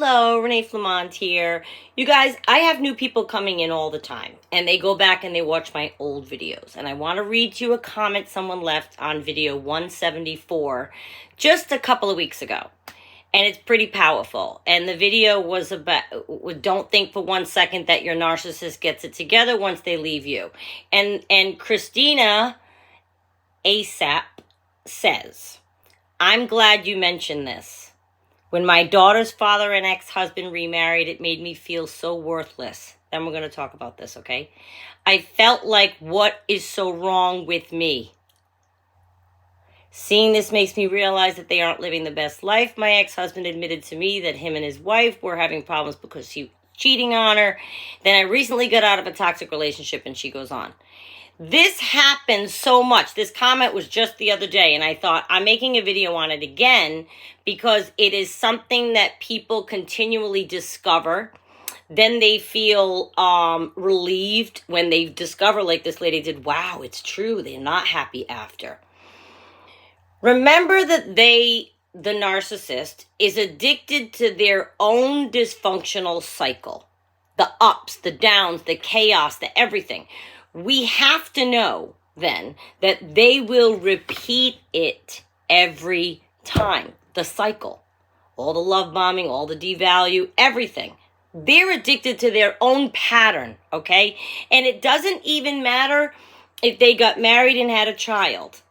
Hello, Renee Flamont here. You guys, I have new people coming in all the time, and they go back and they watch my old videos. And I want to read you a comment someone left on video 174 just a couple of weeks ago. And it's pretty powerful. And the video was about, don't think for 1 second that your narcissist gets it together once they leave you. And Christina ASAP says, I'm glad you mentioned this. When my daughter's father and ex-husband remarried, it made me feel so worthless. Then we're going to talk about this, okay? I felt like, what is so wrong with me? Seeing this makes me realize that they aren't living the best life. My ex-husband admitted to me that him and his wife were having problems because she was cheating on her. Then I recently got out of a toxic relationship, and she goes on. This happens so much. This comment was just the other day, and I thought I'm making a video on it again because it is something that people continually discover. Then they feel relieved when they discover, like this lady did, wow, it's true. They're not happy after. Remember that the narcissist, is addicted to their own dysfunctional cycle. The ups, the downs, the chaos, the everything. We have to know, then, that they will repeat it every time. The cycle. All the love bombing, all the devalue, everything. They're addicted to their own pattern, okay? And it doesn't even matter if they got married and had a child.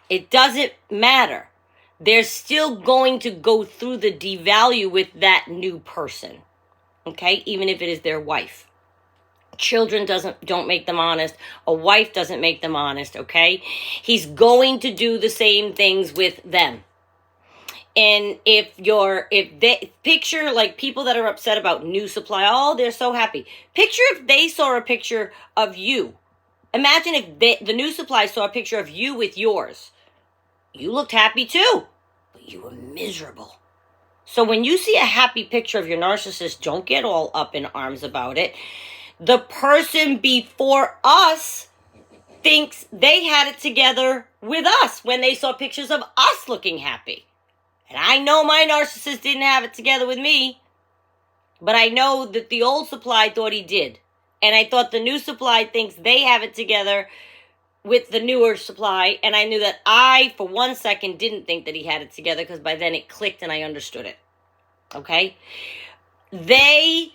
It doesn't matter. They're still going to go through the devalue with that new person, okay? Even if it is their wife. Children don't make them honest. A wife doesn't make them honest, okay? He's going to do the same things with them. And if they picture like people that are upset about new supply, oh, they're so happy. Picture if they saw a picture of you. Imagine if the new supply saw a picture of you with yours. You looked happy too, but you were miserable. So when you see a happy picture of your narcissist, don't get all up in arms about it. The person before us thinks they had it together with us when they saw pictures of us looking happy. And I know my narcissist didn't have it together with me, but I know that the old supply thought he did. And I thought the new supply thinks they have it together with the newer supply. And I knew that I, for 1 second, didn't think that he had it together because by then it clicked and I understood it. Okay? They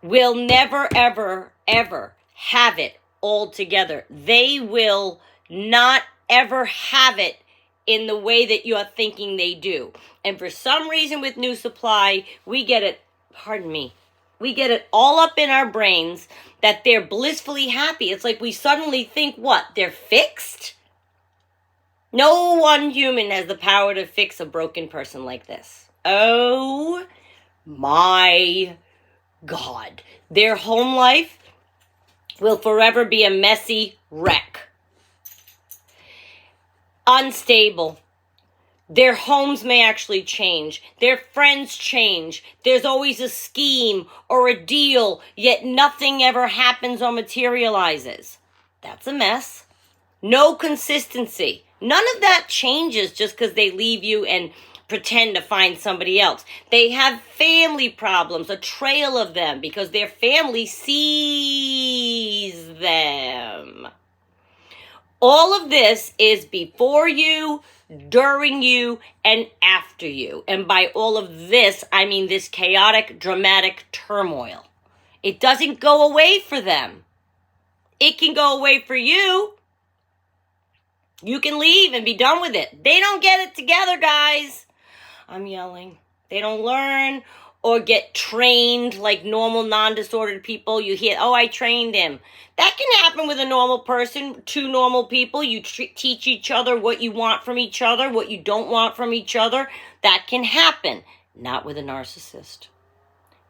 will never, ever, ever have it all together. They will not ever have it in the way that you are thinking they do. And for some reason with new supply, we get it, we get it all up in our brains that they're blissfully happy. It's like we suddenly think, what, they're fixed? No one human has the power to fix a broken person like this. Oh my God. Their home life will forever be a messy wreck. Unstable. Their homes may actually change. Their friends change. There's always a scheme or a deal, yet nothing ever happens or materializes. That's a mess. No consistency. None of that changes just because they leave you and pretend to find somebody else. They have family problems, a trail of them, because their family sees them. All of this is before you, during you, and after you. And by all of this, I mean this chaotic, dramatic turmoil. It doesn't go away for them. It can go away for you. You can leave and be done with it. They don't get it together, guys. I'm yelling. They don't learn or get trained like normal, non-disordered people. You hear, oh, I trained him. That can happen with a normal person, two normal people. You teach each other what you want from each other, what you don't want from each other. That can happen. Not with a narcissist.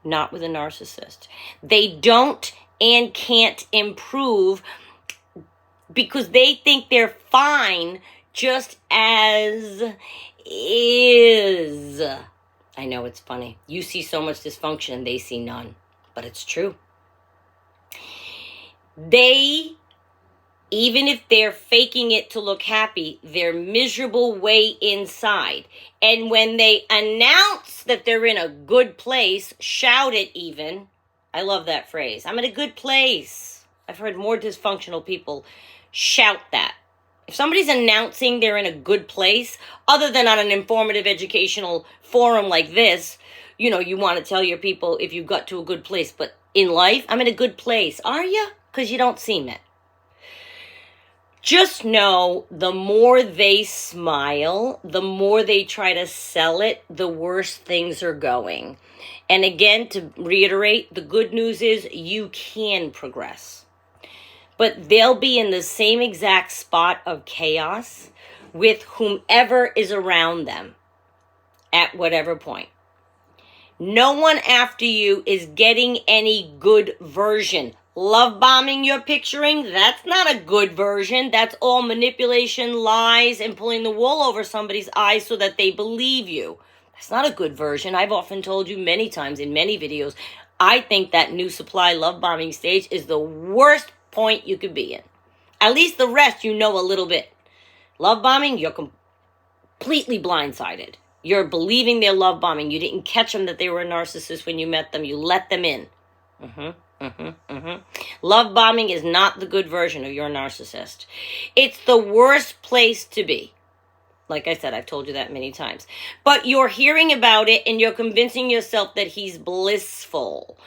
Not with a narcissist. They don't and can't improve because they think they're fine just as is. I know it's funny. You see so much dysfunction and they see none. But it's true. They Even if they're faking it to look happy, they're miserable way inside. And when they announce that they're in a good place, shout it even. I love that phrase. I'm in a good place. I've heard more dysfunctional people shout that. If somebody's announcing they're in a good place, other than on an informative educational forum like this, you know, you want to tell your people if you got to a good place. But in life, I'm in a good place. Are you? Because you don't seem it. Just know the more they smile, the more they try to sell it, the worse things are going. And again, to reiterate, the good news is you can progress. But they'll be in the same exact spot of chaos with whomever is around them at whatever point. No one after you is getting any good version. Love bombing you're picturing, that's not a good version. That's all manipulation, lies, and pulling the wool over somebody's eyes so that they believe you. That's not a good version. I've often told you many times in many videos, I think that new supply love bombing stage is the worst point you could be in. At least the rest you know a little bit. Love bombing, you're completely blindsided. You're believing they're love bombing. You didn't catch them that they were a narcissist when you met them. You let them in. Love bombing is not the good version of your narcissist. It's the worst place to be. Like I said, I've told you that many times. But you're hearing about it and you're convincing yourself that he's blissful.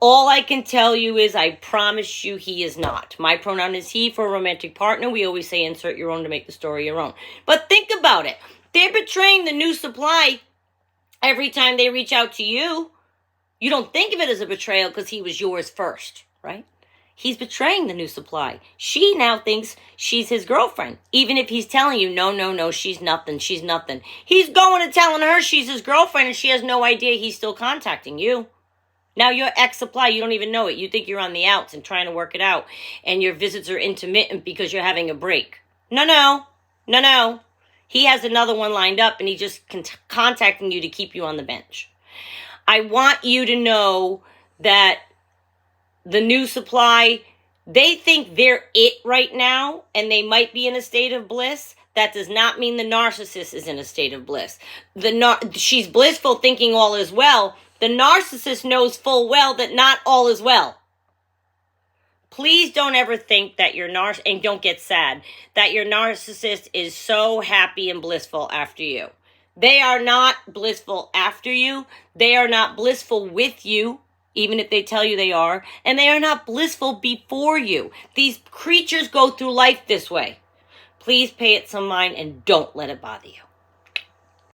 All I can tell you is I promise you he is not. My pronoun is he for a romantic partner. We always say insert your own to make the story your own. But think about it. They're betraying the new supply every time they reach out to you. You don't think of it as a betrayal because he was yours first, right? He's betraying the new supply. She now thinks she's his girlfriend. Even if he's telling you, no, she's nothing, she's nothing. He's going and telling her she's his girlfriend and she has no idea he's still contacting you. Now your ex-supply, you don't even know it. You think you're on the outs and trying to work it out. And your visits are intermittent because you're having a break. No. He has another one lined up and he's just contacting you to keep you on the bench. I want you to know that the new supply, they think they're it right now and they might be in a state of bliss. That does not mean the narcissist is in a state of bliss. She's blissful thinking all is well. The narcissist knows full well that not all is well. Please don't ever think that and don't get sad, that your narcissist is so happy and blissful after you. They are not blissful after you. They are not blissful with you, even if they tell you they are. And they are not blissful before you. These creatures go through life this way. Please pay it some mind and don't let it bother you.